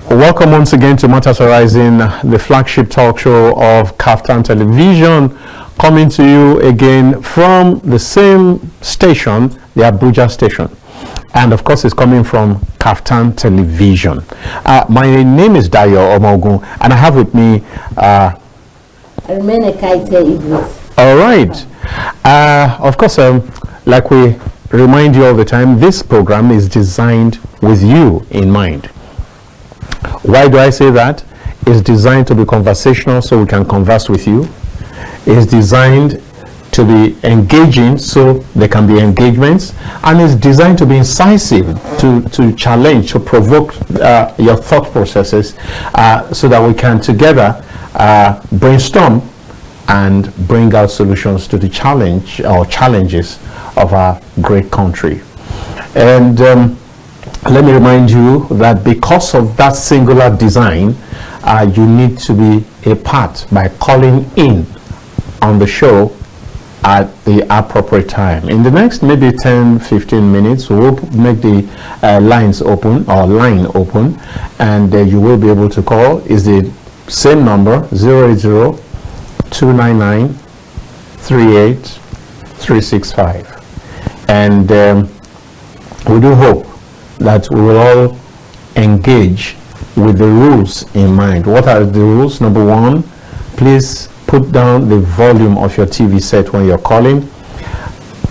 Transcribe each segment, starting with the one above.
Welcome once again to Matters Arising, the flagship talk show of Kaftan Television, coming to you again from the same station, the Abuja station. And of course, it's coming from Kaftan Television. My name is Dayo, Omoogun, and I have with me Ekaette, Ibuot. All right. Of course, like we remind you all the time, this program is designed with you in mind. Why do I say that? It's designed to be conversational so we can converse with you. It's designed to be engaging so there can be engagements. And it's designed to be incisive, to challenge, to provoke your thought processes so that we can together brainstorm and bring out solutions to the challenge or challenges of our great country. And let me remind you that because of that singular design, you need to be a part by calling in on the show at the appropriate time. In the next maybe 10-15 minutes, we'll make the lines open or line open, and you will be able to call. Is the same number, 080-299-38365. And we do hope that we will all engage with the rules in mind. What are the rules? Number one, please put down the volume of your TV set when you're calling.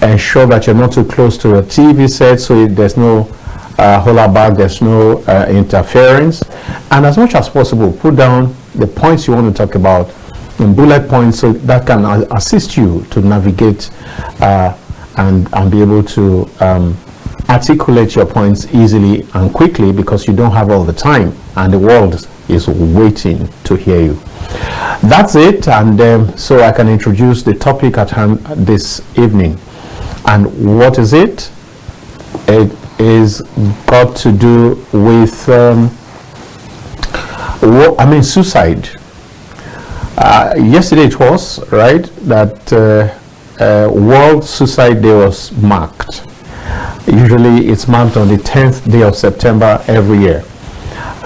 Ensure that you're not too close to a TV set so there's no holler back, there's no interference. And as much as possible, put down the points you want to talk about in bullet points so that can assist you to navigate and be able to articulate your points easily and quickly, because you don't have all the time and the world is waiting to hear you. That's it, and so I can introduce the topic at hand this evening. And what is it? It is got to do with suicide. Yesterday it was, right, that World Suicide Day was marked. Usually it's marked on the 10th day of September every year.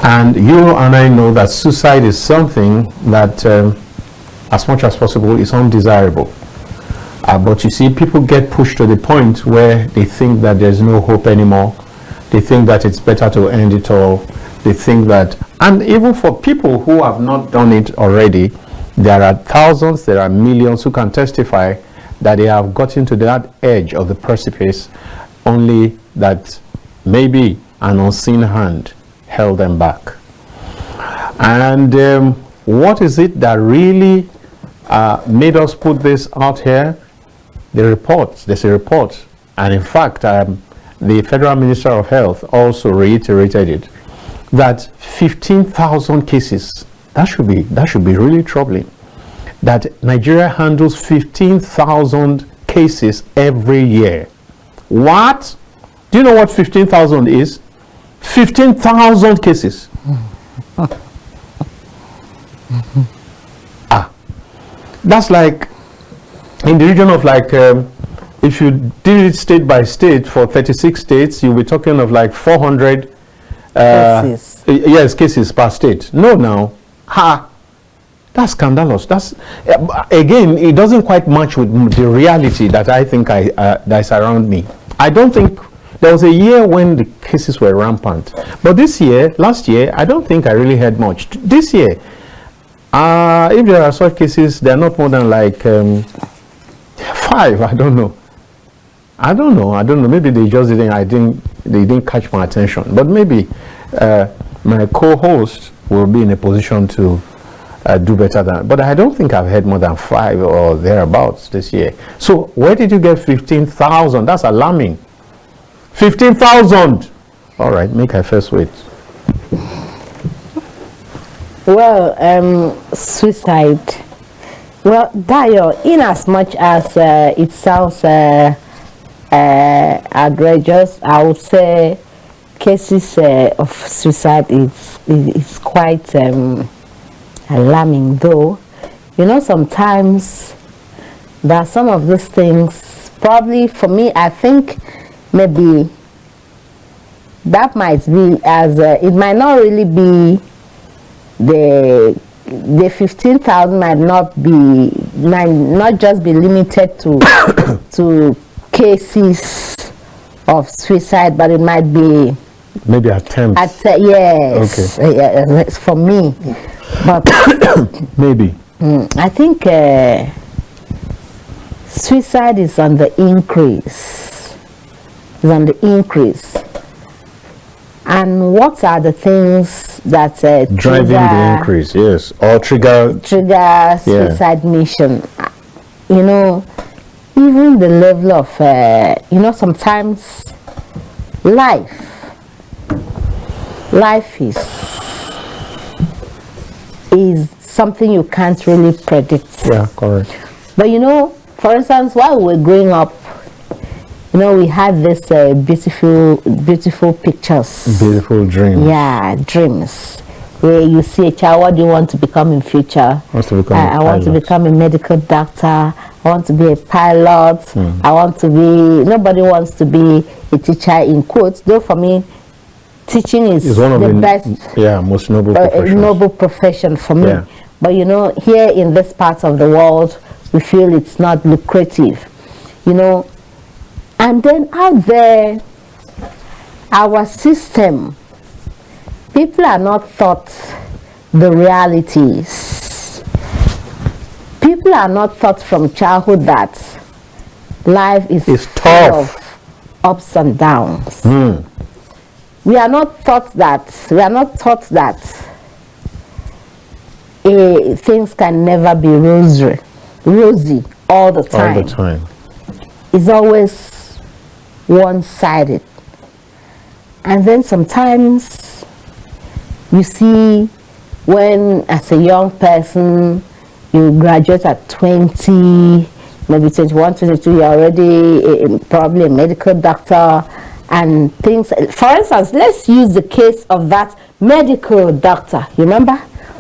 And you and I know that suicide is something that, as much as possible, is undesirable. But you see, people get pushed to the point where they think that there's no hope anymore. They think that it's better to end it all. They think that, and even for people who have not done it already, there are thousands, there are millions who can testify that they have gotten to that edge of the precipice, only that maybe an unseen hand held them back. And what is it that really made us put this out here? The reports. There's a report, and in fact the Federal Minister of Health also reiterated it, that 15,000 cases, that should be really troubling, that Nigeria handles 15,000 cases every year. What? Do you know what 15,000 is? 15,000 cases. That's like in the region of like, if you did it state by state for 36 states, you'll be talking of like 400 cases. Yes, cases per state. No, now, that's scandalous. That's again, it doesn't quite match with the reality that I think that's around me. I don't think there was a year when the cases were rampant, but this year, last year, I don't think I really heard much. This year, if there are such cases, they're not more than like 5. I don't know. Maybe they just didn't catch my attention. But maybe my co-host will be in a position to do better than. But I don't think I've heard more than 5 or thereabouts this year. So where did you get 15,000? That's alarming. 15,000. All right, make I first wait. Well, suicide. Well, Dayo, in as much as it sounds outrageous, I would say cases of suicide is quite alarming, though. You know, sometimes there are some of these things, probably for me, I think maybe that might be as it might not really be the 15,000 might not just be limited to to cases of suicide, but it might be maybe attempts. Yes, okay. For me, but maybe I think suicide is on the increase. Is on the increase. And what are the things that driving the increase? Yes, or trigger suicide mission? You know, even the level of sometimes life is something you can't really predict. Yeah, correct. But for instance, while we were growing up, we had this beautiful pictures. Beautiful dreams. Yeah, dreams. Where you see a child, what do you want to become in future? I want to become a medical doctor. I want to be a pilot. I want to be, nobody wants to be a teacher in quotes. Though for me, teaching is one of the best, most noble profession. Noble profession for me. Yeah. But here in this part of the world, we feel it's not lucrative. And then out there, our system, people are not taught the realities. People are not taught from childhood that life is full of ups and downs. We are not taught that. Things can never be rosy all the time. All the time. It's always one-sided. And then sometimes you see when as a young person you graduate at 20, maybe 21, 22, you're already probably a medical doctor and things. For instance, let's use the case of that medical doctor, you remember,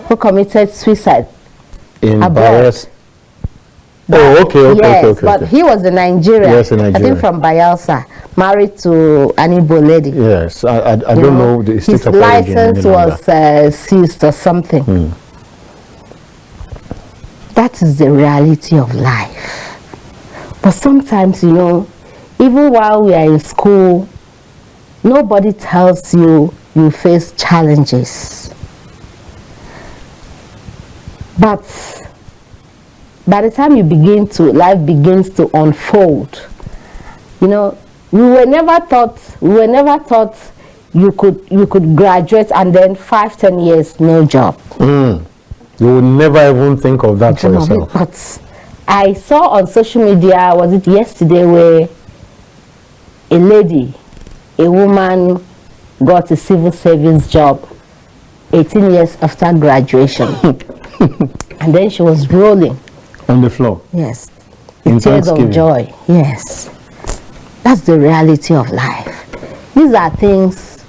who committed suicide in abroad. Paris. Okay. But he was in Nigeria. Yes, in Nigeria. I think from Bayelsa, married to an Igbo lady. Yes, I don't know the state his of origin. His license was seized or something. That is the reality of life. But sometimes, even while we are in school, nobody tells you face challenges. But by the time life begins to unfold, we were never taught you could graduate and then 5-10 years no job. You would never even think of that for yourself. But I saw on social media, was it yesterday, where a woman got a civil service job 18 years after graduation. And then she was rolling on the floor. Yes. In tears of joy. Yes. That's the reality of life. These are things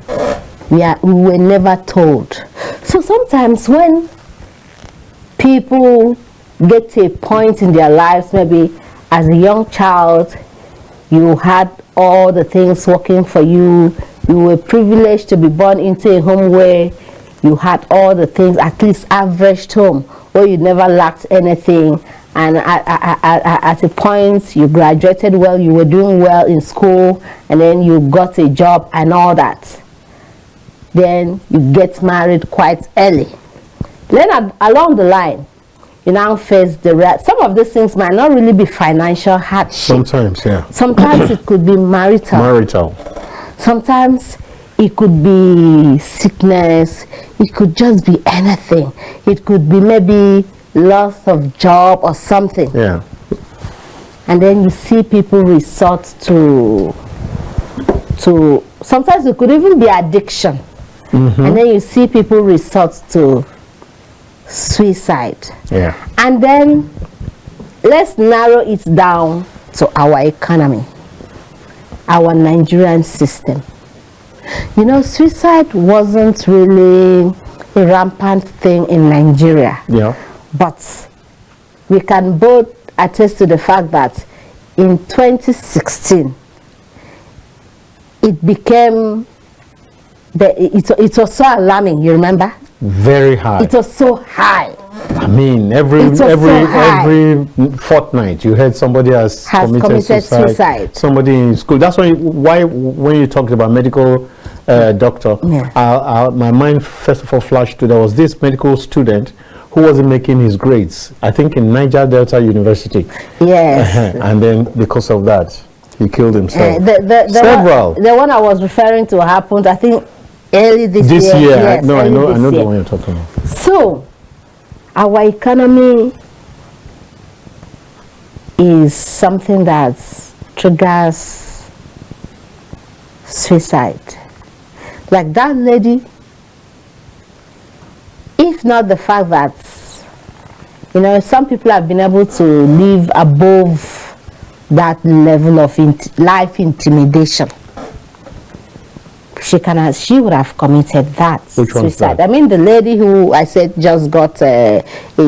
we were never told. So sometimes when people get to a point in their lives, maybe as a young child, you had all the things working for you. You were privileged to be born into a home where you had all the things, at least average home, where you never lacked anything. And at a point, you graduated well, you were doing well in school, and then you got a job and all that. Then you get married quite early. Then along the line, you now face some of these things might not really be financial hardship. Sometimes, yeah. Sometimes it could be marital. Sometimes it could be sickness. It could just be anything. It could be maybe loss of job or something. Yeah. And then you see people resort to sometimes it could even be addiction. And then you see people resort to suicide. Yeah. And then let's narrow it down to our economy, our Nigerian system. Suicide wasn't really a rampant thing in Nigeria. Yeah. But we can both attest to the fact that in 2016, it became it was so alarming. You remember? Very high. It was so high. I mean, every fortnight you heard somebody has committed suicide. Somebody in school. That's why when you talked about medical doctor, my mind first of all flashed to there was this medical student who wasn't making his grades. I think in Niger Delta University. Yes. And then because of that, he killed himself. The one I was referring to happened, I think, early this year. Yes, I know the one you're talking about. So, our economy is something that triggers suicide. Like that lady, if not the fact that, some people have been able to live above that level of life intimidation. She would have committed that suicide. I mean, the lady who I said just got a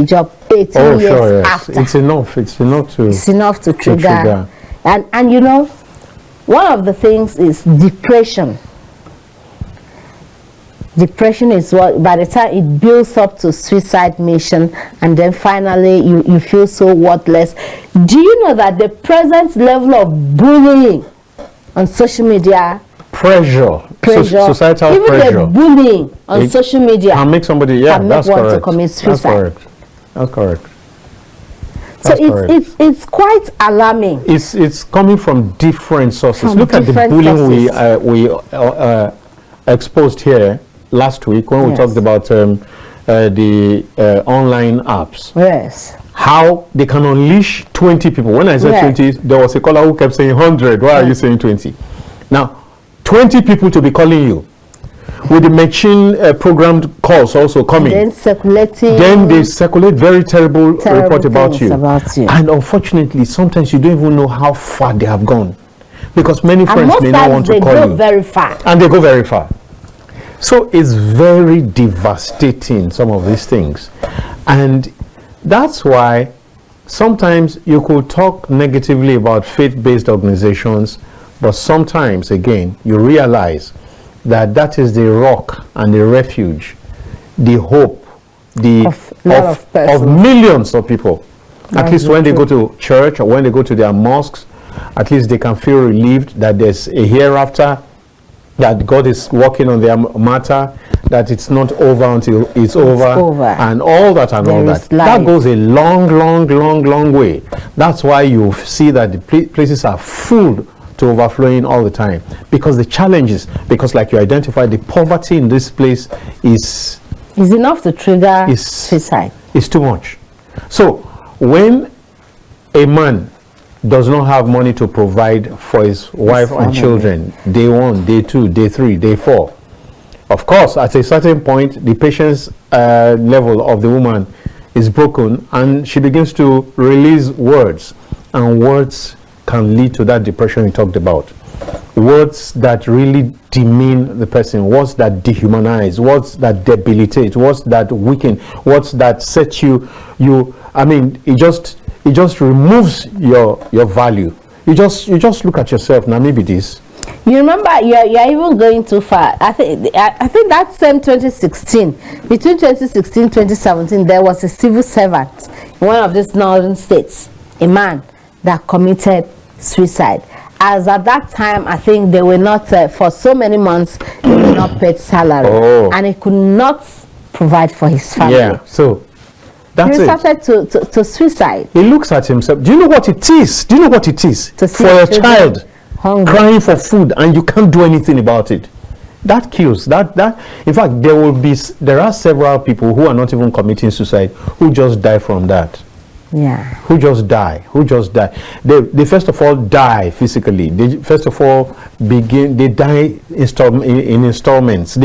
job 18 years after. It's enough to trigger. And one of the things is depression. Depression is what, by the time it builds up to suicide mission, and then finally you feel so worthless. Do you know that the present level of bullying on social media, pressure, societal even pressure, the bullying on social media can make somebody, that's one correct. To commit suicide. That's correct. So it's quite alarming. It's coming from different sources. Look at the bullying we exposed here last week when we talked about the online apps. Yes. How they can unleash 20 people. When I said 20, there was a caller who kept saying 100. Why are you saying 20? Now, 20 people to be calling you with the machine programmed calls also coming. And then circulating. Then they circulate very terrible report about you. And unfortunately, sometimes you don't even know how far they have gone, because many friends may not want to call you. And most times they go very far. And they go very far. So it's very devastating, some of these things. And that's why sometimes you could talk negatively about faith-based organizations, but sometimes, again, you realize that is the rock and the refuge, the hope, of millions of people. At least when they go to church or when they go to their mosques, at least they can feel relieved that there's a hereafter, that God is working on their matter, that it's not over until it's over, and all that and all that. That goes a long way. That's why you see that the places are full to overflowing all the time, because the challenges, because like you identified, the poverty in this place is enough to trigger suicide. It's too much. So when a man does not have money to provide for his wife and children, day 1, day 2, day 3, day 4, of course, at a certain point, the patience level of the woman is broken, and she begins to release words, and words can lead to that depression we talked about. Words that really demean the person, words that dehumanize, words that debilitate, words that weaken, words that set it just removes your value. You just look at yourself, now maybe this. You remember, you're even going too far. I think that same 2016, between 2016 and 2017, there was a civil servant in one of these northern states, a man that committed suicide. As at that time, I think they were not, for so many months, they were not paid salary. And he could not provide for his family. Yeah, so that's he started to suicide. He looks at himself. Do you know what it is? Do you know what it is for a child crying for food and you can't do anything about it? That kills. That in fact, there are several people who are not even committing suicide who just die from that. Yeah. Who just die. They first of all die physically. They first of all they die in installments. So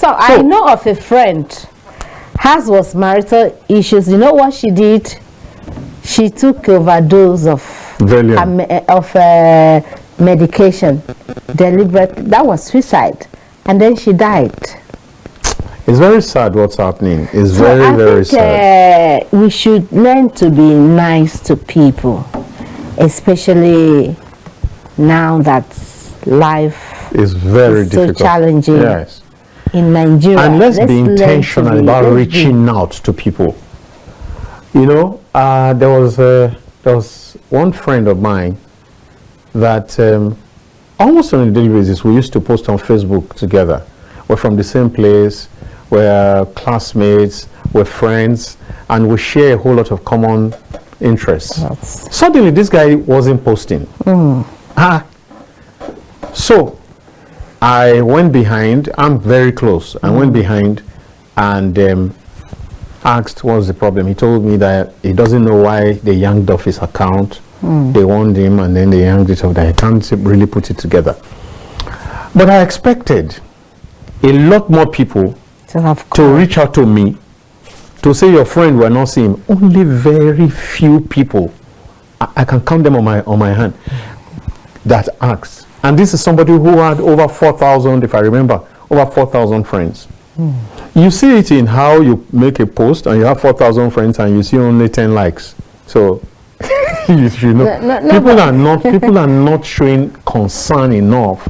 I know of a friend. Hers was marital issues. You know what she did? She took overdose of medication, deliberate. That was suicide, and then she died. It's very sad what's happening. It's very sad. We should learn to be nice to people, especially now that life It's very so difficult. challenging. Yes. In Nigeria. And let's be learn to intentional be- about let's reaching out to people. You know, there was one friend of mine that almost on a daily basis we used to post on Facebook together. We're from the same place, we're classmates, we're friends, and we share a whole lot of common interests. That's- Suddenly, this guy wasn't posting. So I went behind. I'm very close. I went behind and asked what's the problem. He told me that he doesn't know why they yanked off his account. They warned him and then they yanked it off. That he can't really put it together. But I expected a lot more people to have to reach out to me to say your friend we're not seeing him. Only very few people, I can count them on my hand, that asked. And this is somebody who had over 4,000, if I remember, over 4,000 friends. You see it in how you make a post and you have 4,000 friends and you see only 10 likes. So you know, people are not showing concern enough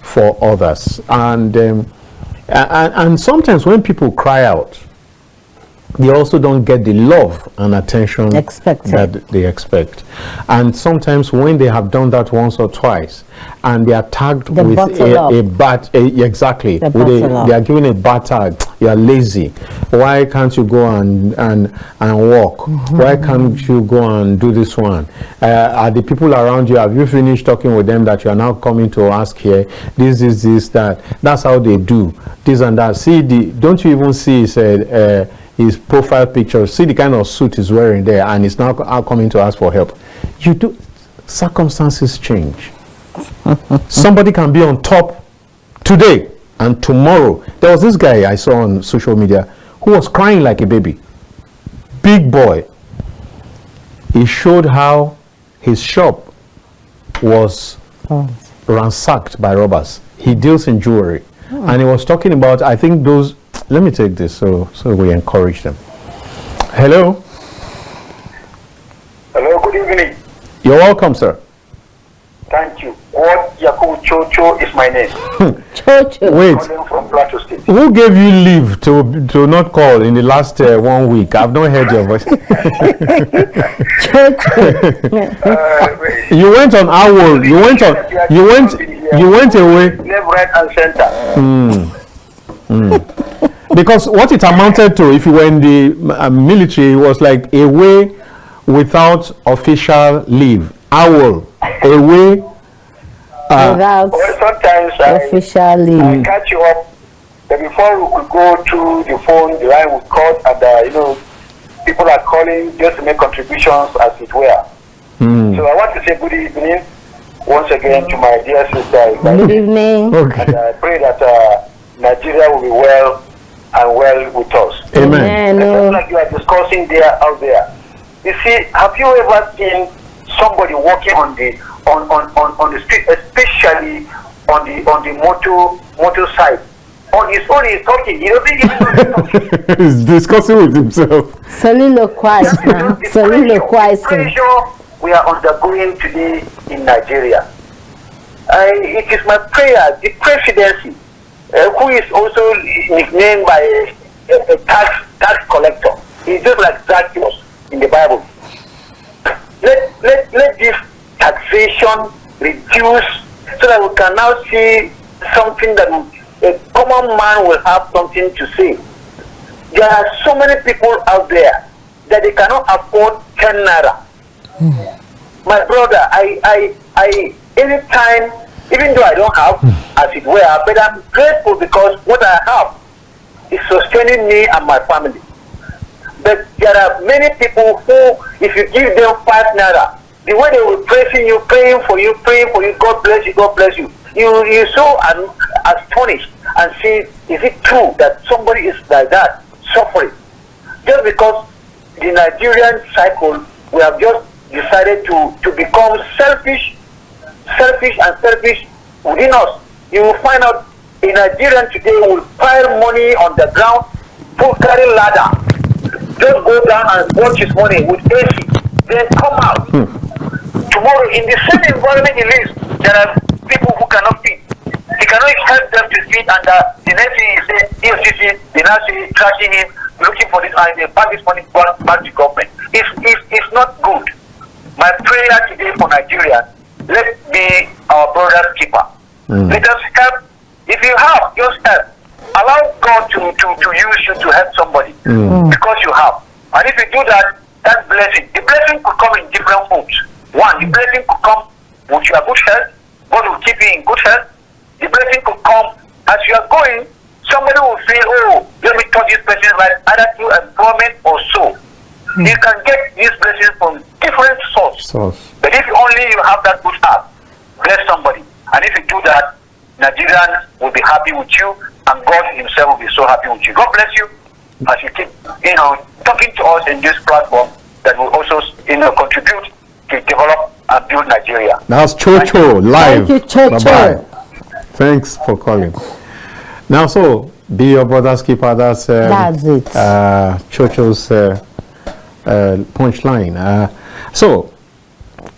for others. And sometimes when people cry out, they also don't get the love and attention that they expect. And sometimes when they have done that once or twice and they are tagged with a bad, exactly, they are given a bad tag, you are lazy, why can't you go and walk, why can't you go and do this one, are the people around you, have you finished talking with them that you are now coming to ask here, this, that, that's how they do, this and that. See, don't you even see, he said, his profile picture, see the kind of suit he's wearing there, and he's now coming to ask for help. You do, circumstances change. Somebody can be on top today and tomorrow. There was this guy I saw on social media who was crying like a baby. Big boy. He showed how his shop was ransacked by robbers. He deals in jewelry. And he was talking about, I think those, let me take this so we encourage them. Hello. Hello, good evening. You're welcome, sir. Thank you. What Yaku Chocho is my name. Chocho. Wait. Calling from Plateau State. Who gave you leave to not call in the last 1 week? I've not heard your voice. You went on owl. You went away. Left, right, and center. Because what it amounted to, if you were in the military, was like away without official leave. Owl. Away. Without sometimes official leave. I catch you up. But before we could go through the phone, the line would cut, and people are calling just to make contributions, as it were. So I want to say good evening once again to my dear sister. Good evening. Okay. And I pray that Nigeria will be well and well with us. Amen. Just like you are discussing out there. You see, have you ever seen somebody walking on the street, especially on the motor side? On his own, he's talking. He doesn't even know he's talking. He's discussing with himself. Soliloquizing. Pressure we are undergoing today in Nigeria. It is my prayer, the presidency, who is also nicknamed by a tax collector. He's just like Zacchaeus in the Bible. Let this taxation reduce so that we can now see something that a common man will have something to say. There are so many people out there that they cannot afford 10 naira. My brother, I anytime, even though I don't have, as it were, but I'm grateful because what I have is sustaining me and my family. But there are many people who, if you give them 5 naira, the way they will praising you, praying for you, God bless you, God bless you. You so astonished and see, is it true that somebody is like that, suffering? Just because the Nigerian cycle, we have just decided to become selfish within us. You will find out a Nigerian today will pile money on the ground, carry ladder, just go down and watch his money with AC, then come out. Tomorrow, in the same environment he lives, there are people who cannot feed. He cannot help them to feed, and the next thing he say, EFCC, they now say trashing him, looking for this, and they pass this money back to government. It's not good. My prayer today for Nigeria, let be our brother's keeper. Let us help. If you have, just help. Allow God to use you to help somebody because you have. And if you do that, that blessing, the blessing could come in different forms. One, the blessing could come with your good health. God will keep you in good health. The blessing could come as you are going. Somebody will feel, oh, let me touch this person's life, either through employment or so. You can get these blessings from different sources. But if only you have that good heart, bless somebody. And if you do that, Nigerians will be happy with you, and God Himself will be so happy with you. God bless you as you keep, talking to us in this platform that will also, contribute to develop and build Nigeria. That's Chocho live. Thank you, Chocho. Bye-bye. Thanks for calling. Now, so be your brother's keeper. That's it. Chocho's punchline. So,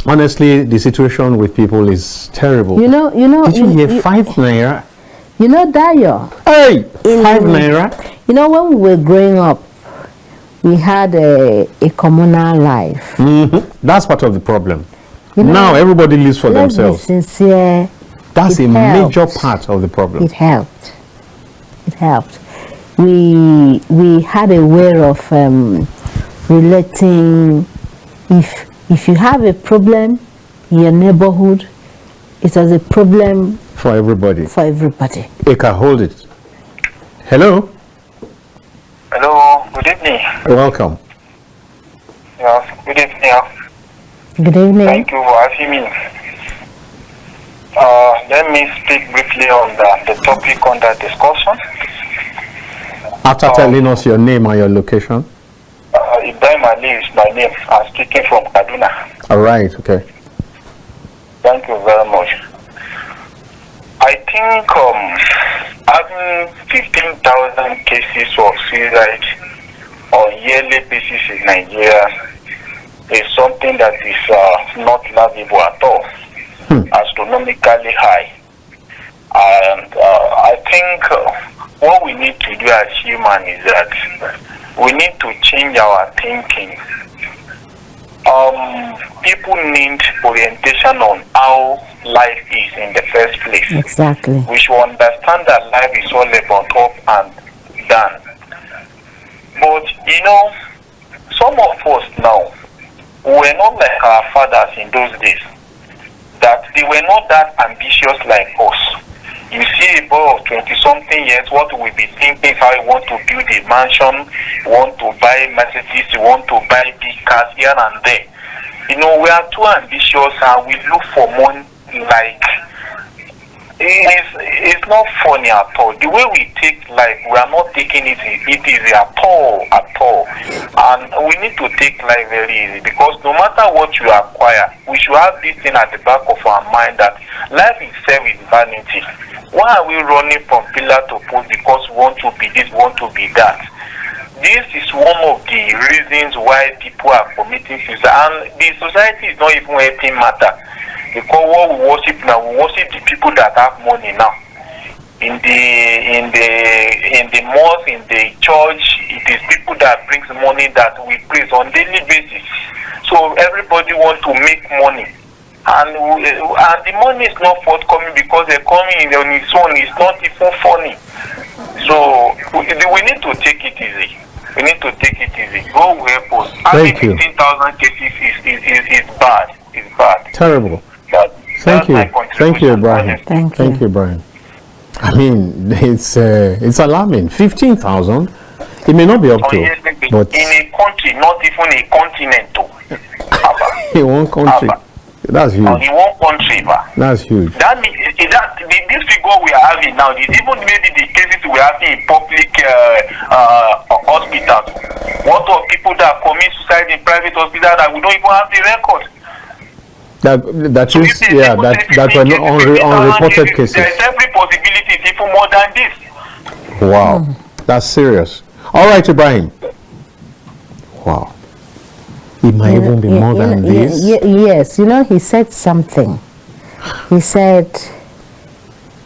honestly, the situation with people is terrible. Did you hear 5 naira? You know, Dayo. Hey, 5 naira. You know, when we were growing up, we had a communal life. That's part of the problem. Now everybody lives for themselves. Let's be sincere. That's a major part of the problem. It helped. It helped. We had a way of relating. If you have a problem in your neighborhood, it was a problem for everybody. Eka, hold it. Hello. Hello. Good evening. Welcome. Yes. Good evening. Good evening. Thank you for having me. Let me speak briefly on the topic under discussion. After telling us your name and your location. Ibrahim Ali is my name. I'm speaking from Kaduna. All right. Okay. Thank you very much. I think having 15,000 cases of suicide on yearly basis in Nigeria is something that is not laughable at all, astronomically high. And I think what we need to do as humans is that we need to change our thinking. People need orientation on how life is in the first place. Exactly. We should understand that life is all about up and down. But some of us now, we're not like our fathers in those days. That they were not that ambitious like us. You see a boy of 20-something years, what we be thinking, how you want to build a mansion, you want to buy Mercedes, you want to buy big cars here and there. We are too ambitious and we look for money like it's not funny at all. The way we take life, we are not taking it easy at all. And we need to take life very easy, because no matter what you acquire, we should have this thing at the back of our mind that life itself is vanity. Why are we running from pillar to post because we want to be this, want to be that? This is one of the reasons why people are committing suicide, and the society is not even helping matter. Because what we worship now, we worship the people that have money now. In the mosque, in the church, it is people that brings money that we praise on daily basis. So everybody wants to make money, and the money is not forthcoming because the economy on its own is not even funny. So we need to take it easy. We need to take it easy. Go will help us. Having 15,000 cases is bad. It's bad. Terrible. Thank you, Ibrahim. Thank you, Ibrahim. I mean, it's alarming. 15,000. It may not be up to, but in a country, not even a continent, in one country, that's huge. In one country, that's huge. That means this figure we are having now is even maybe the cases we are having in public hospitals. What of people that commit suicide in private hospitals that we don't even have the record? That were not unreported cases. There is every possibility it's even more than this. Wow, that's serious. All right, Ibrahim. Wow. It might even be more than this. Yes, he said something. He said,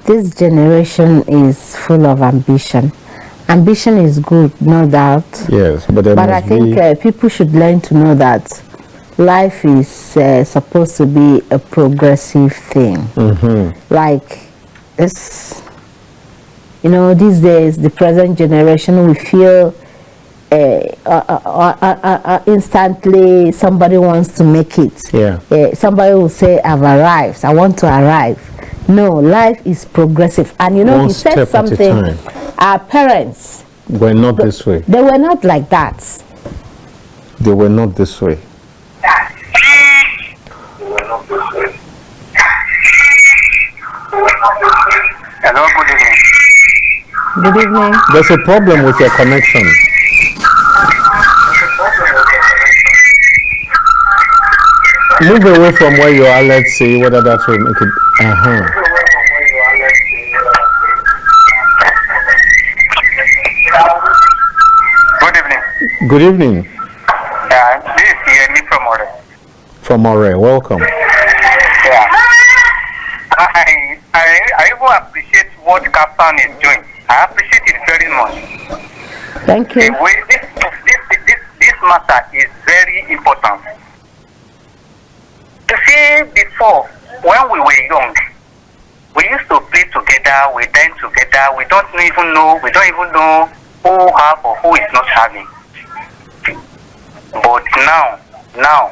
This generation is full of ambition. Ambition is good, no doubt. Yes, but I think people should learn to know that life is supposed to be a progressive thing. Like this, these days, the present generation, we feel instantly somebody wants to make it. Somebody will say, I've arrived, I want to arrive. No, life is progressive. And One he said something, our parents were not this way. They were not like that. They were not this way. Hello, good evening. Good evening. There's a problem with your connection. Move away from where you are. Let's see whether that will make it. Good evening. Good evening. This is Yemi from Ore. From Ore, welcome. Yeah. I even appreciate what Captain is doing. I appreciate it very much. Thank you. This matter is very important. You see, before, when we were young, we used to play together, we dine together, we don't even know who have or who is not having. But now,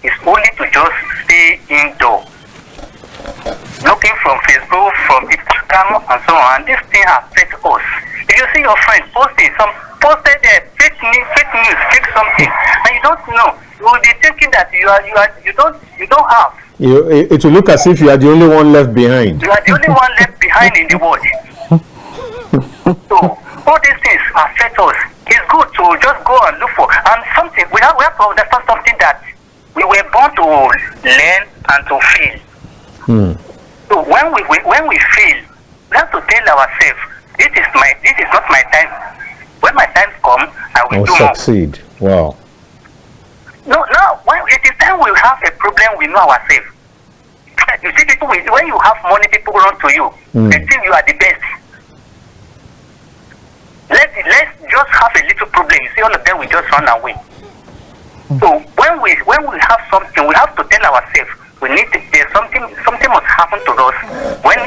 it's only to just stay indoor. Looking from Facebook, from Instagram, and so on, this thing affects us. If you see your friend posted fake news, fake something, and you don't know, you will be thinking that you don't have. It will look as if you are the only one left behind. You are the only one left behind in the world. So all these things affect us. It's good to just go and look for something. We have to understand something that we were born to learn and to fail. So when we fail, we have to tell ourselves, this is not my time. When my time comes, I will do succeed. More. Wow. No, when it is time we have a problem, we know ourselves. You see, people, when you have money, people run to you. They think you are the best. Let's just have a little problem. You see, all of them will just run away. So when we have something, we have to tell ourselves, there's something must happen to us. When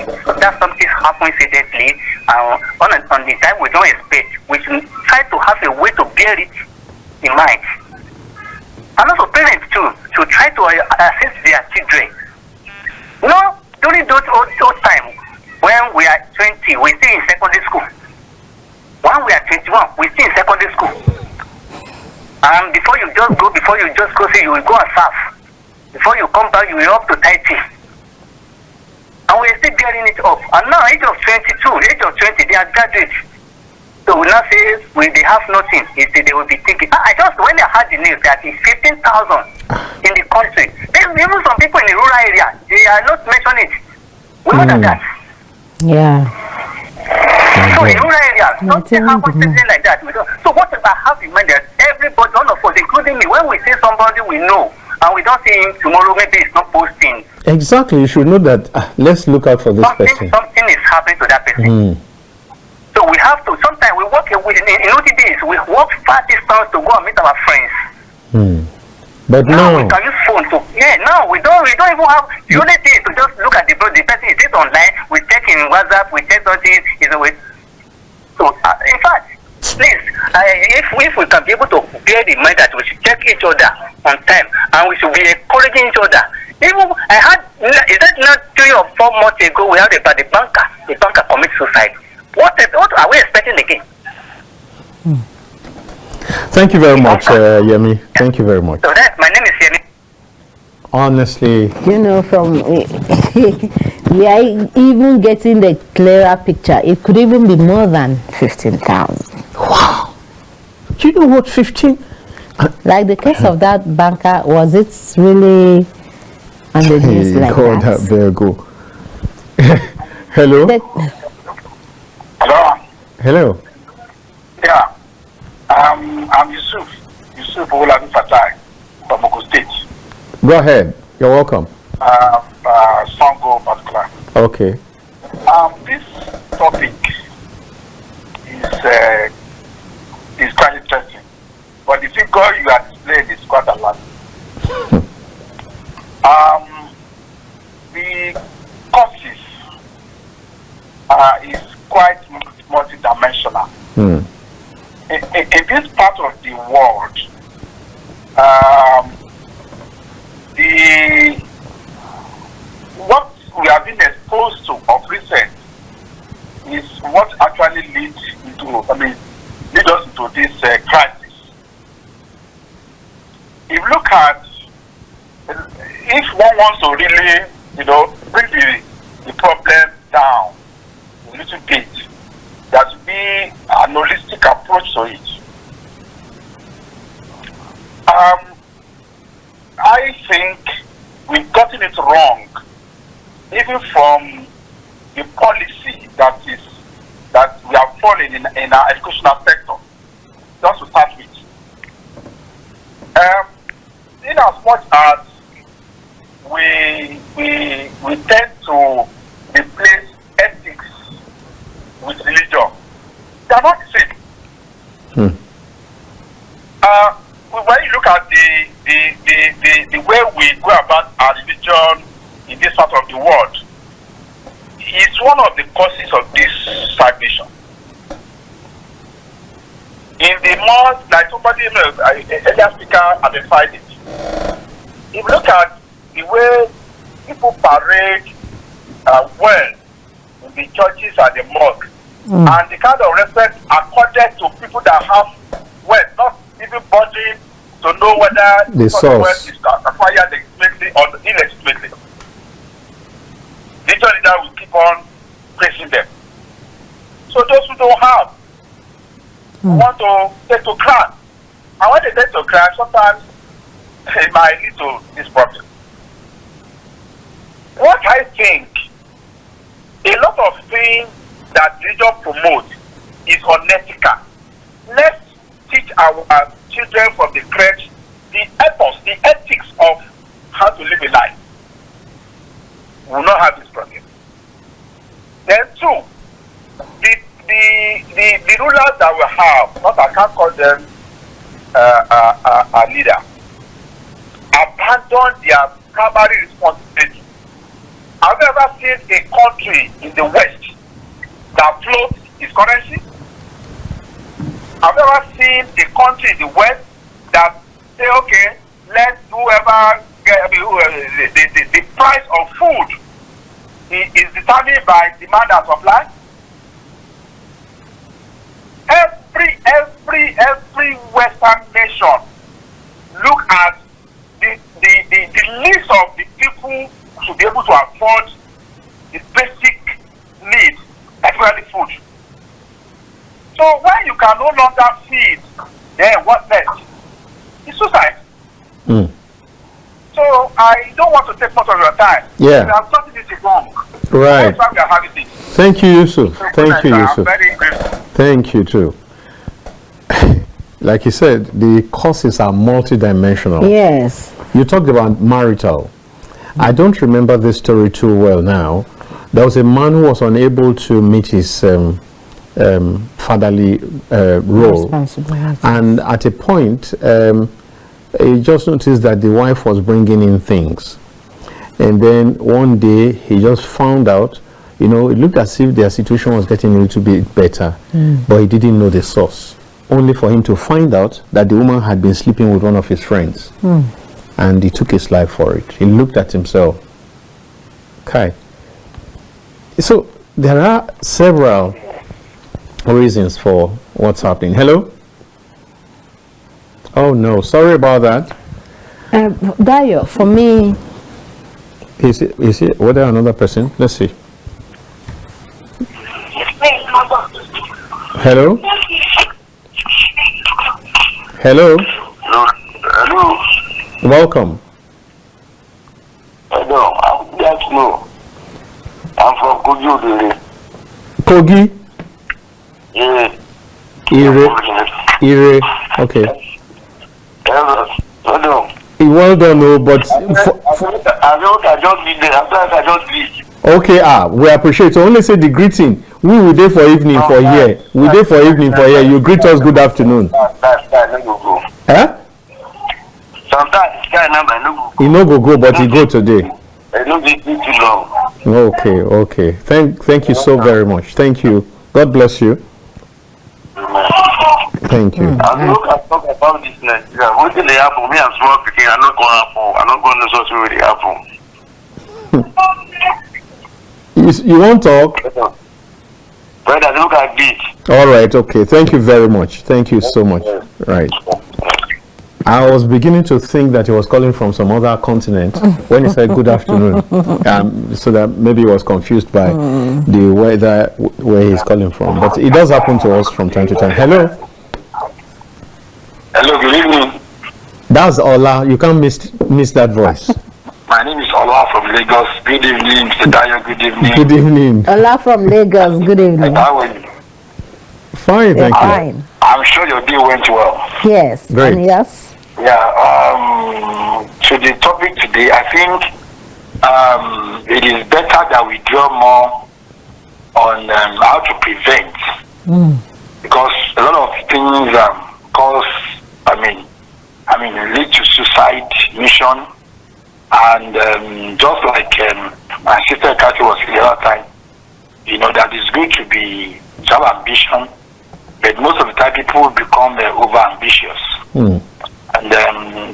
that something happens immediately, on the time we don't expect, we should try to have a way to bear it in mind. And also parents too, to try to assist their children. During those old time, when we are 20, we stay in secondary school. When we are 21, we stay in secondary school. And before you just go, say you will go and serve. Before you come back, you will up to 30. And we are still bearing it up. And now, age of 20, they are graduates. So we now say they have nothing. They will be thinking. When I heard the news that it's 15,000 in the country, even some people in the rural area, they are not mentioning it. We know that. Yeah. So in rural areas, something happens like that. So what I have in mind that everybody, all of us, including me, when we see somebody we know, and we don't see him tomorrow, maybe it's not posting. Exactly. You should know that. Let's look out for this person. Something is happening to that person. So we have to, sometimes we walk away, in old days, we walk far distance to go and meet our friends. But now we can use phone to, now we don't even have, the only thing is to just look at the person, is it online, we check in WhatsApp, we check something, is away. So, in fact, please, if we can be able to bear in mind that we should check each other on time, and we should be encouraging each other. Even, is that not 3 or 4 months ago, we had about the banker commit suicide. What are we expecting again? Thank you very much, Yemi. Thank you very much. So my name is Yemi. Honestly, we are even getting the clearer picture. It could even be more than 15,000. Wow. Do you know what 15? Like the case of that banker, was it really on the news like that? There go. Hello. Hello. Hello. Yeah. I'm Yusuf Olabi Fatai from Ogun State. Go ahead. You're welcome. Songo particular. Okay. topic is quite interesting, but the figure you are displaying is quite alarming. The causes is quite multidimensional. In this part of the world, what we have been exposed to of recent is what actually leads us into this crisis. If you look at, if one wants to really, bring the problem down a little bit, there should be an holistic approach to it. I think we've gotten it wrong, even from the policy that we have followed in our educational sector. Just to start with, in as much as we tend to replace ethics with religion, they are not the same. When you look at the way we go about our religion in this part of the world, it's one of the causes of this stagnation. In the more, like somebody, earlier speaker identified it. If you look at the way people parade well in the churches and the mosque, and the kind of respect accorded to people that have wealth, not even bothering to know whether the source is acquired legitimately or illegitimately. Literally, that will keep on praising them. So those who don't have want to take to grant, and when they take to grant, sometimes it might lead to this problem. What I think, a lot of things that religion promotes is unethical. Let's teach our children from the crèche the ethos, the ethics of how to live a life. We will not have this problem. Then two, the rulers that we have, not I can't call them a leader, abandon their primary responsibility. Have you ever seen a country in the West that floats its currency? Have you ever seen a country in the West that say, okay, let whoever get, the price of food is determined by demand and supply? Every Western nation look at the list of the people to be able to afford the basic needs, particularly food. So when you can no longer feed, then what next? It's suicide. So I don't want to take much of your time. Yeah. We have something this is wrong. Right. That's why we are having this. Thank you, Yusuf. Thank you, Yusuf. Very grateful. Thank you, too. Like you said, the causes are multidimensional. Yes. You talked about marital. I don't remember this story too well now. There was a man who was unable to meet his fatherly role. And at a point, he just noticed that the wife was bringing in things. And then one day, he just found out, it looked as if their situation was getting a little bit better, but he didn't know the source. Only for him to find out that the woman had been sleeping with one of his friends. And he took his life for it. He looked at himself. Okay. So there are several reasons for what's happening. Hello? Oh no, sorry about that. Dayo, for me. Is it? Was there another person? Let's see. Hello? Hello? Hello. Welcome. Hello. I'm from Kogi. Kogi? Yeah. Ire. Okay. Hello. Well done, but I just did it. After I just did. Okay, we appreciate. So only say the greeting. We will there for evening for here. We there for evening for here. You greet us good afternoon. Huh? Sometimes this guy number no He no go, but he go today. no be too long. Okay. Thank you so very much. Thank you. God bless you. Thank you. I look at talk about this next. What did they happen? Me and small picking. I'm not going to happen. I'm not going to know what really happen. You won't talk? Brother, look at this. All right. Okay. Thank you very much. Thank you so much. Right. I was beginning to think that he was calling from some other continent when he said good afternoon. So that maybe he was confused by the weather where he's calling from. But it does happen to us from time to time. Hello. Hello, good evening. That's Ola. You can't miss that voice. My name is Ola from Lagos. Good evening, Mr. Dayo. Good evening. Good evening. Ola from Lagos. Good evening. How are you? Fine, thank you. Fine. I'm sure your day went well. Yes. Great. And yes. Yeah. To the topic today, I think it is better that we draw more on how to prevent, because a lot of things cause. Lead to suicide mission, and just like my sister Ekaette was saying the other time, that it's good to have ambition, but most of the time people become over ambitious, and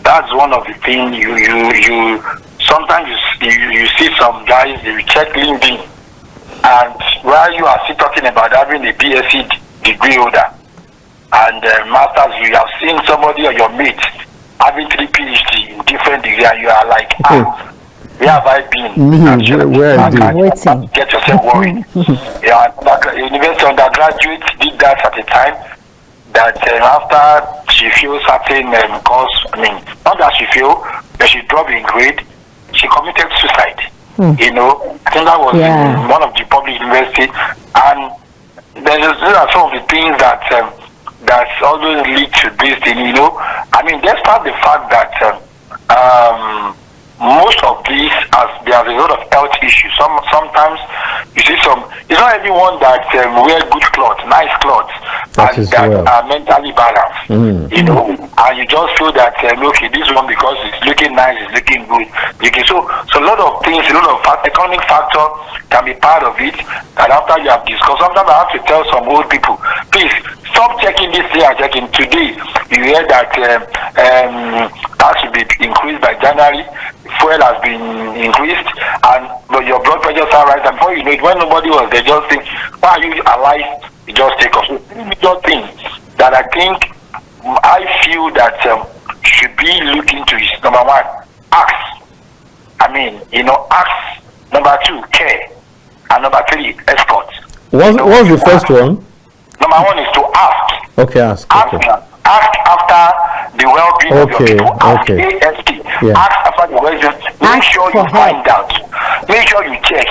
that's one of the things you sometimes you see some guys, they will check LinkedIn, and while you are still talking about having a BSc degree holder and masters, you have seen somebody or your mate having 3 PhD in different degrees, and you are like, where have I been? Where are you? Waiting. Get yourself worried. University undergraduate did that at a time that after she feels certain course, not that she failed, but she dropped in grade, she committed suicide. I think that was in one of the public universities, and these are some of the things that always lead to this thing, despite the fact that most of these they are a lot of health issues. Sometimes you see it's not everyone that wear good clothes, nice clothes, and that are mentally balanced. And you just feel that okay, this one because it's looking nice, it's looking good. So a lot of things, a lot of economic factor can be part of it. And after you have discussed, sometimes I have to tell some old people, please stop checking this thing and checking. Today you hear that tax will be increased by January. Fuel has been increased, but your blood pressure are right. And before you know it, when nobody was there, just think, why are you alive? You just take off. So major thing that I feel that should be looking to is number 1, ask. Ask. Number 2, care, and number 3, escort. What's the first one? Number 1 is to ask. Okay, ask. Okay. Ask after the well-being of your people. Ask ASP. Ask after the well-being. Make sure you find out. Make sure you check.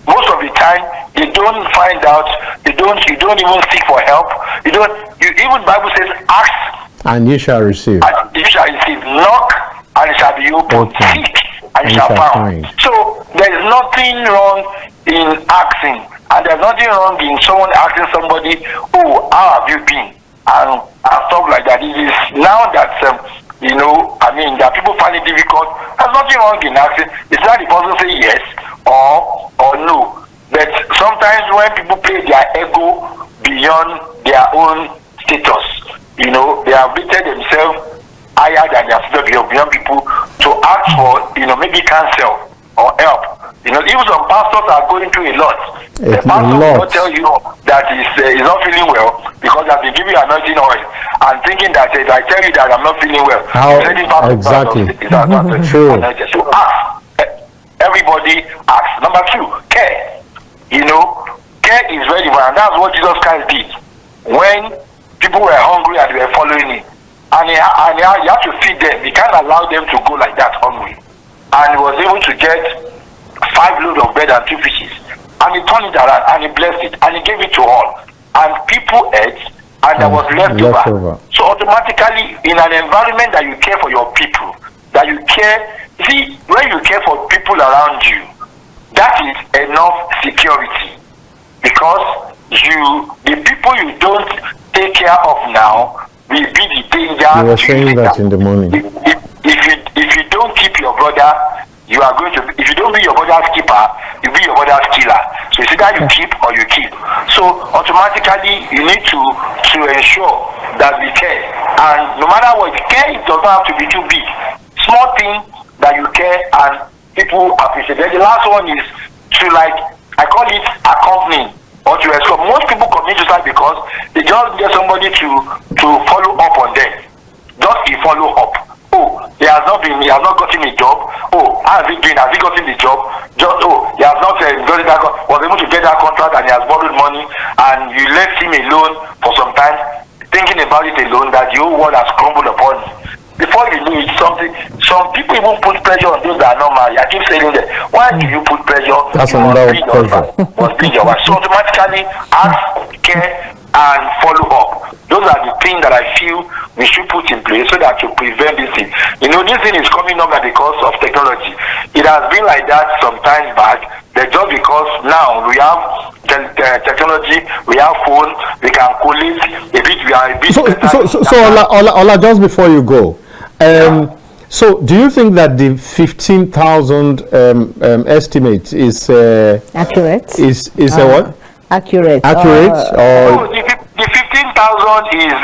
Most of the time, they don't find out. You don't even seek for help. Even Bible says, ask, and you shall receive. And you shall receive. Knock, and it shall be opened. Seek, and you shall find. So there is nothing wrong in asking, and there's nothing wrong in someone asking somebody, "Oh, how have you been?" and stuff like that. It is now that that people find it difficult. There's nothing wrong in asking. It's not the person say yes or no. But sometimes when people play their ego beyond their own status, they have rated themselves higher than their status beyond people to ask for maybe counsel or help. Even some pastors are going through a lot. The pastor will not tell you that he's not feeling well because I've been giving you anointing oil and thinking that if I tell you that I'm not feeling well, exactly. True. So ask. Everybody asks. Number 2, care. Care is very important, and that's what Jesus Christ did when people were hungry and they were following him. And you have to feed them. You can't allow them to go like that hungry. And he was able to get 5 loads of bread and 2 fishes. And he turned it around and he blessed it and he gave it to all. And people ate and there was left over. So automatically in an environment that you care for your people, that you care, see, when you care for people around you, that is enough security, because the people you don't take care of now will be the danger. You were saying that in the morning. If you don't keep your brother, you are going to. If you don't be your brother's keeper, you be your brother's killer. So it's either you keep or you keep. So automatically you need to ensure that we care. And no matter what, care does not have to be too big. Small thing that you care and people appreciate. Then the last one is to, like, I call it accompanying or to escort. Most people commit suicide because they just get somebody to follow up on them. Just a follow up. Oh, he has not gotten a job. Oh, how is he doing? Has he gotten the job? He has not was able to get that contract, and he has borrowed money, and you left him alone for some time, thinking about it alone, that the whole world has crumbled upon you. Before you know it, some people even put pressure on those that are not married. I keep saying that. Why do you put pressure? That's another pressure. Must be your wife. So automatically ask, care, and follow up. Those are the things that I feel we should put in place so that to prevent this thing. You know, this thing is coming up at the cost of technology. It has been like that some time back. But just because now we have technology, we have phone, we can collate a bit. We are a bit. So Ola, just before you go, so do you think that the 15,000 estimate is accurate? Is a what? Accurate. Or the 15,000 is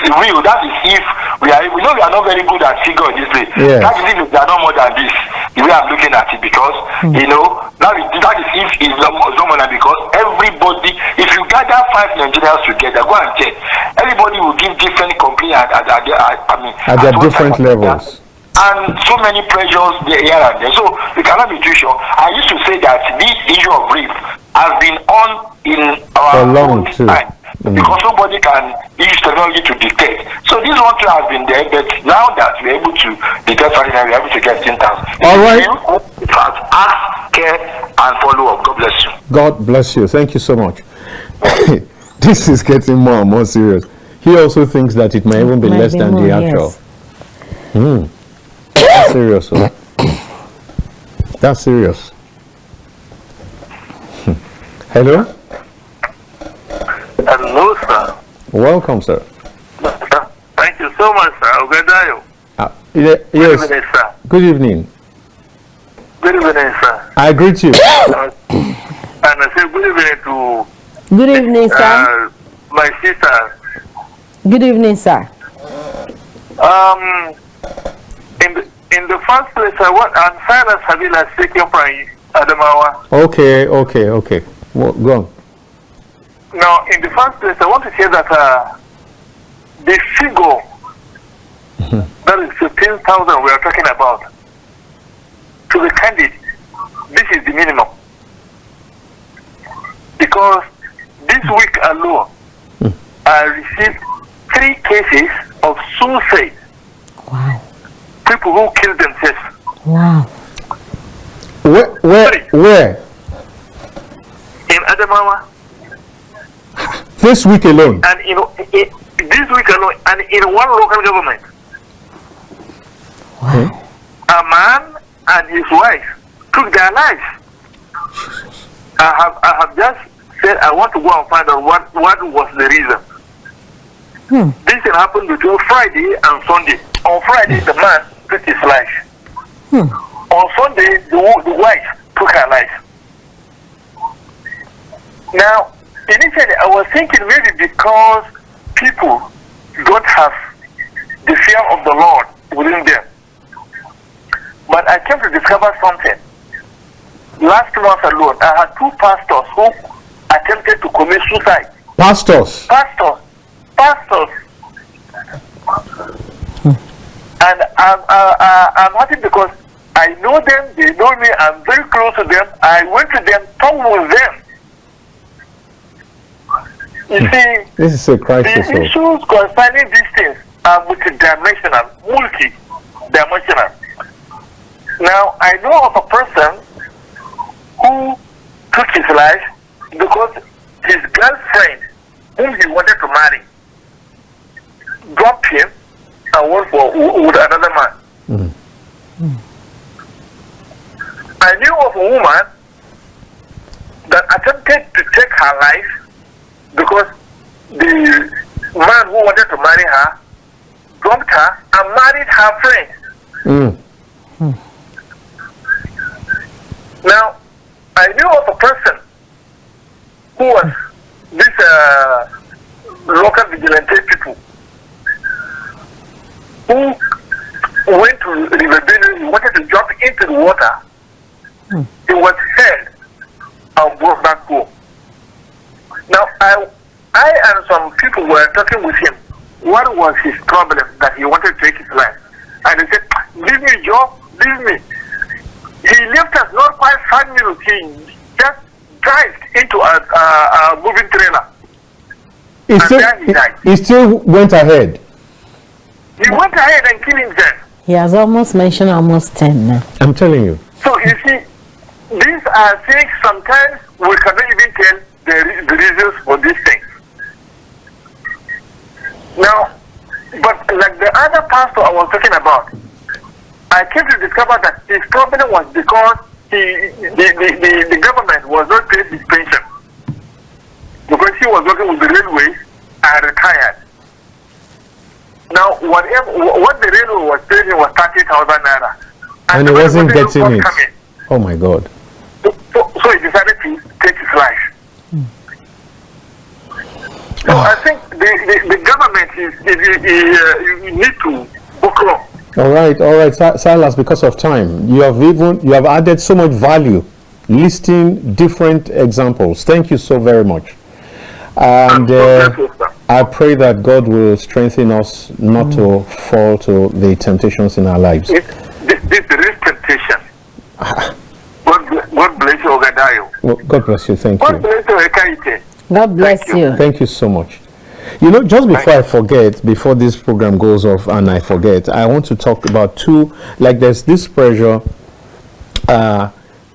real. That is if we know we are not very good at figure this way. Yeah. That is if we are not more than this. The way I'm looking at it, because you know that is if it's not more than, because everybody, if you gather 5 Nigerians together, go and check. Everybody will give different complaints at their different levels. And so many pressures here and there. So we cannot be too sure. I used to say that this issue of rape has been on in our long time. Because nobody can use technology to detect. So this one too has been there, but now that we're able to detect something, we're able to get 10,000. All right. In fact, ask, care, and follow up. God bless you. God bless you. Thank you so much. This is getting more and more serious. He also thinks that it may even be less than the actual. Yes. That's serious. Huh? That's serious. Hello? Hello, sir. Welcome, sir. Thank you so much, sir. Dayo. Yes. Good evening, sir. Good evening. Good evening, sir. I greet you. And I say good evening to Good evening, sir. my sister. Good evening, sir. In the first place, I'm Silas Habila speaking from Adamawa. Okay. Well, go on. Now, in the first place, I want to say that the figure that is 15,000 we are talking about, to be candid, this is the minimum. Because this week alone, I received 3 cases of suicide. Wow. People who killed themselves. Wow. Where? In Adamawa. This week alone. And this week alone, and in one local government. Wow. A man and his wife took their lives. I have just said I want to go and find out what was the reason. This thing happened between Friday and Sunday. On Friday, the man took his life. On Sunday, the wife took her life. Now, initially, I was thinking maybe because people don't have the fear of the Lord within them. But I came to discover something. Last month alone, I had 2 pastors who attempted to commit suicide. Pastors. And I'm happy because I know them, they know me, I'm very close to them. I went to them, talked with them. You see, This is a crisis. the issues concerning these things are multi-dimensional, multi-dimensional. Now, I know of a person who took his life because his girlfriend, whom he wanted to marry, dropped him and went with another man. I knew of of a woman that attempted to take her life because the man who wanted to marry her dumped her and married her friend. Now, I knew of a person who was this local vigilante people who went to River Benue. He wanted to jump into the water. He was held and brought back home. Now, I and some people were talking with him. What was his problem that he wanted to take his life? And he said, "Leave me, Joe, leave me." He left us not quite 5 minutes. He just dived into a moving trailer. He still went ahead. He went ahead and killed himself. He has almost mentioned almost 10 now. I'm telling you. So you see, these are things sometimes we cannot even tell the reasons for these things. Now, but like the other pastor I was talking about, I came to discover that his problem was because the government was not paying his pension. Because he was working with the railway and retired. Now, what the railway was paying him was 30,000 naira. And he wasn't getting it. Oh my God. So he decided to take his life. So I think the government you need to book up. All right, Silas. Because of time, you have added so much value, listing different examples. Thank you so very much. And I pray that God will strengthen us not to fall to the temptations in our lives. This is temptation. God bless you, Dayo. Well, God bless you. Thank God you. bless you, Ekaette. God bless you. Thank you so much. You know, just before I forget, before this program goes off and I forget, I want to talk about two, like there's this pressure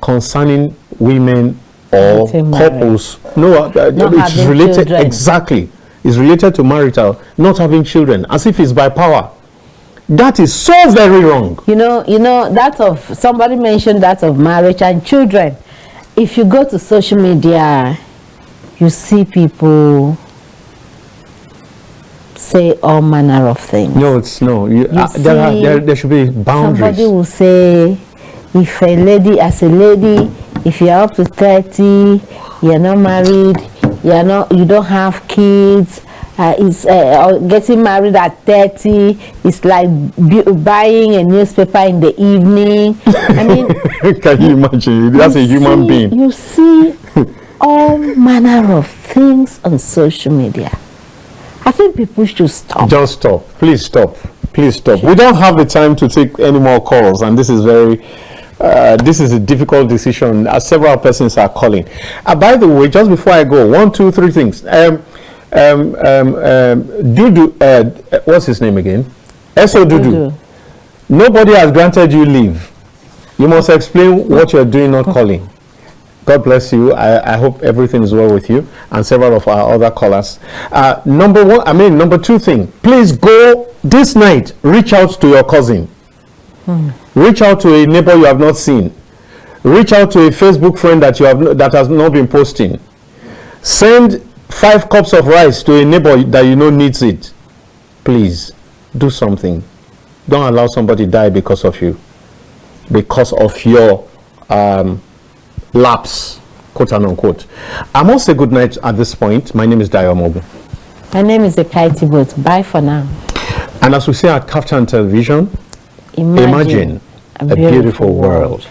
concerning women or couples. No, it's related, children. Exactly. It's related to marital, not having children, as if it's by power. That is so very wrong. You know, that of, somebody mentioned that of marriage and children. If you go to social media, you see people say all manner of things. No, it's no. There should be boundaries. Somebody will say, if a lady, as a lady, if you're up to 30, you're not married, you don't have kids, getting married at 30, it's like buying a newspaper in the evening. I mean, can you imagine? That's a human being. You see all manner of things on social media. I think people should stop. Just stop. Please stop. Please stop. We don't have the time to take any more calls, and this is this is a difficult decision, as several persons are calling. By the way, just before I go, 1, 2, 3 things. Dudu, what's his name again? S.O. Dudu. Nobody has granted you leave. You must explain what you're doing, not calling. God bless you. I hope everything is well with you and several of our other callers. Number 2 thing. Please go this night. Reach out to your cousin. Reach out to a neighbor you have not seen. Reach out to a Facebook friend that has not been posting. Send 5 cups of rice to a neighbor that you know needs it. Please do something. Don't allow somebody die because of you, because of your lapse, quote and unquote. I must say good night at this point. My name is Dayo Omoogun. My name is Ekaette. Bye for now. And as we say at Kaftan Television, imagine a beautiful world.